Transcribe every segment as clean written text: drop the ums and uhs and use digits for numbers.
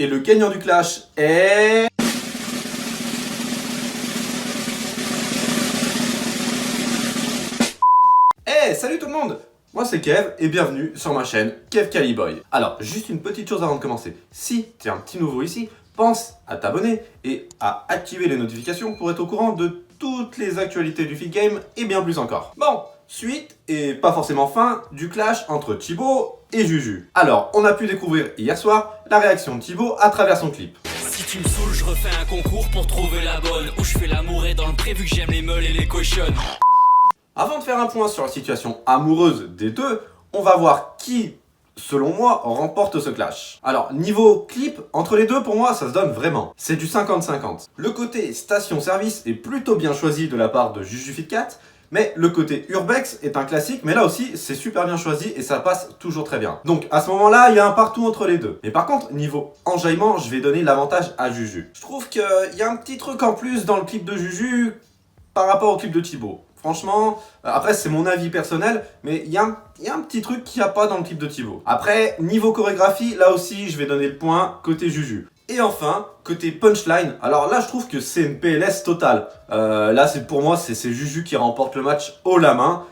Et le gagnant du clash est... Hey, salut tout le monde! Moi c'est Kev et bienvenue sur ma chaîne Kev Caliboy. Alors, juste une petite chose avant de commencer. Si tu es un petit nouveau ici, pense à t'abonner et à activer les notifications pour être au courant de toutes les actualités du feed game et bien plus encore. Bon, suite et pas forcément fin du clash entre Thibaut et Juju. Alors, on a pu découvrir hier soir la réaction de Thibaut à travers son clip. Si tu me saoules, je refais un concours pour trouver la bonne. Où je fais l'amour et dans le pré vu que j'aime les meules et les cochonnes. Avant de faire un point sur la situation amoureuse des deux, on va voir qui, selon moi, remporte ce clash. Alors, niveau clip, entre les deux, pour moi, ça se donne vraiment. C'est du 50-50. Le côté station-service est plutôt bien choisi de la part de JujuFitCat, mais le côté Urbex est un classique, mais là aussi, c'est super bien choisi et ça passe toujours très bien. Donc, à ce moment-là, il y a un partout entre les deux. Mais par contre, niveau enjaillement, je vais donner l'avantage à Juju. Je trouve qu'il y a un petit truc en plus dans le clip de Juju par rapport au clip de Thibaut. Franchement, après c'est mon avis personnel, mais il y a un petit truc qu'il n'y a pas dans le clip de Thibaut. Après, niveau chorégraphie, là aussi je vais donner le point côté Juju. Et enfin, côté punchline, alors là je trouve que c'est une PLS totale. Là c'est pour moi, c'est Juju qui remporte le match haut la main.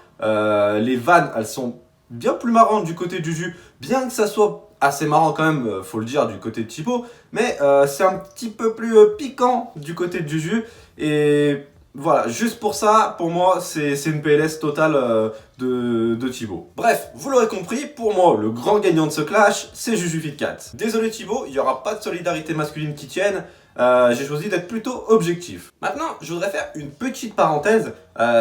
Les vannes, elles sont bien plus marrantes du côté de Juju, bien que ça soit assez marrant quand même, faut le dire, du côté de Thibaut. Mais c'est un petit peu plus piquant du côté de Juju. Et... voilà, juste pour ça, pour moi, c'est une PLS totale de Thibaut. Bref, vous l'aurez compris, pour moi, le grand gagnant de ce clash, c'est JujuFitCat. Désolé Thibaut, il n'y aura pas de solidarité masculine qui tienne. J'ai choisi d'être plutôt objectif. Maintenant, je voudrais faire une petite parenthèse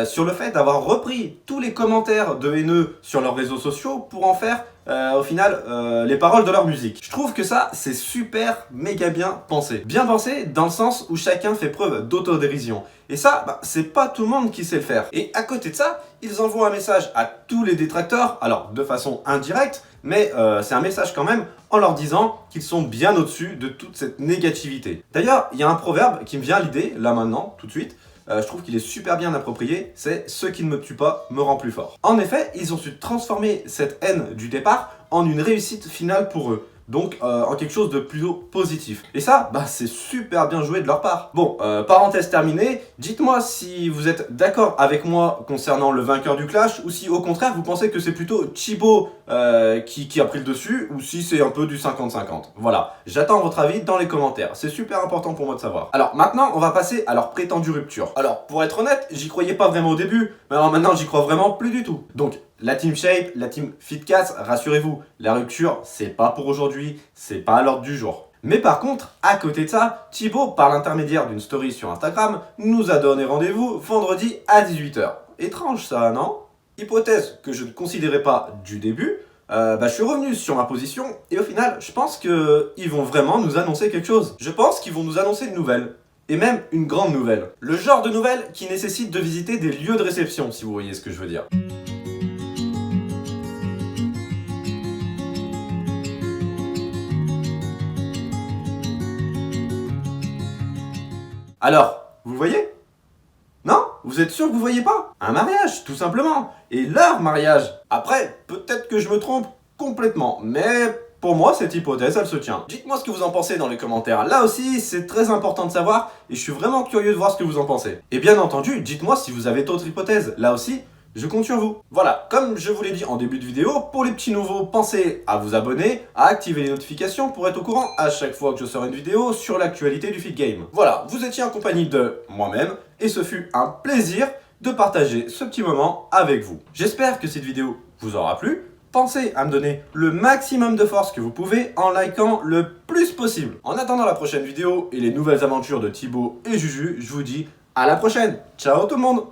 sur le fait d'avoir repris tous les commentaires de haineux sur leurs réseaux sociaux pour en faire au final les paroles de leur musique. Je trouve que ça c'est super méga bien pensé. Bien pensé dans le sens où chacun fait preuve d'autodérision. Et ça, c'est pas tout le monde qui sait le faire. Et à côté de ça, ils envoient un message à tous les détracteurs, alors de façon indirecte, mais c'est un message quand même en leur disant qu'ils sont bien au-dessus de toute cette négativité. D'ailleurs, il y a un proverbe qui me vient à l'idée, là maintenant, tout de suite. Je trouve qu'il est super bien approprié, c'est « ce qui ne me tue pas me rend plus fort ». En effet, ils ont su transformer cette haine du départ en une réussite finale pour eux. Donc en quelque chose de plutôt positif. Et ça, c'est super bien joué de leur part. Bon, parenthèse terminée, dites-moi si vous êtes d'accord avec moi concernant le vainqueur du clash, ou si au contraire vous pensez que c'est plutôt Thibaut qui a pris le dessus, ou si c'est un peu du 50-50. Voilà, j'attends votre avis dans les commentaires, c'est super important pour moi de savoir. Alors maintenant, on va passer à leur prétendue rupture. Alors, pour être honnête, j'y croyais pas vraiment au début, mais alors maintenant j'y crois vraiment plus du tout. Donc, la team Shape, la team FitCat, rassurez-vous, la rupture, c'est pas pour aujourd'hui, c'est pas à l'ordre du jour. Mais par contre, à côté de ça, Thibaut, par l'intermédiaire d'une story sur Instagram, nous a donné rendez-vous vendredi à 18 h. Étrange ça, non? Hypothèse que je ne considérais pas du début, je suis revenu sur ma position et au final, je pense qu'ils vont vraiment nous annoncer quelque chose. Je pense qu'ils vont nous annoncer une nouvelle. Et même une grande nouvelle. Le genre de nouvelle qui nécessite de visiter des lieux de réception, si vous voyez ce que je veux dire. Alors, vous voyez? Non? Vous êtes sûr que vous voyez pas? Un mariage, tout simplement. Et leur mariage. Après, peut-être que je me trompe complètement, mais pour moi, cette hypothèse, elle se tient. Dites-moi ce que vous en pensez dans les commentaires. Là aussi, c'est très important de savoir, et je suis vraiment curieux de voir ce que vous en pensez. Et bien entendu, dites-moi si vous avez d'autres hypothèses. Là aussi, je compte sur vous. Voilà, comme je vous l'ai dit en début de vidéo, pour les petits nouveaux, pensez à vous abonner, à activer les notifications pour être au courant à chaque fois que je sors une vidéo sur l'actualité du feed game. Voilà, vous étiez en compagnie de moi-même, et ce fut un plaisir de partager ce petit moment avec vous. J'espère que cette vidéo vous aura plu. Pensez à me donner le maximum de force que vous pouvez en likant le plus possible. En attendant la prochaine vidéo et les nouvelles aventures de Thibaut et Juju, je vous dis à la prochaine. Ciao tout le monde!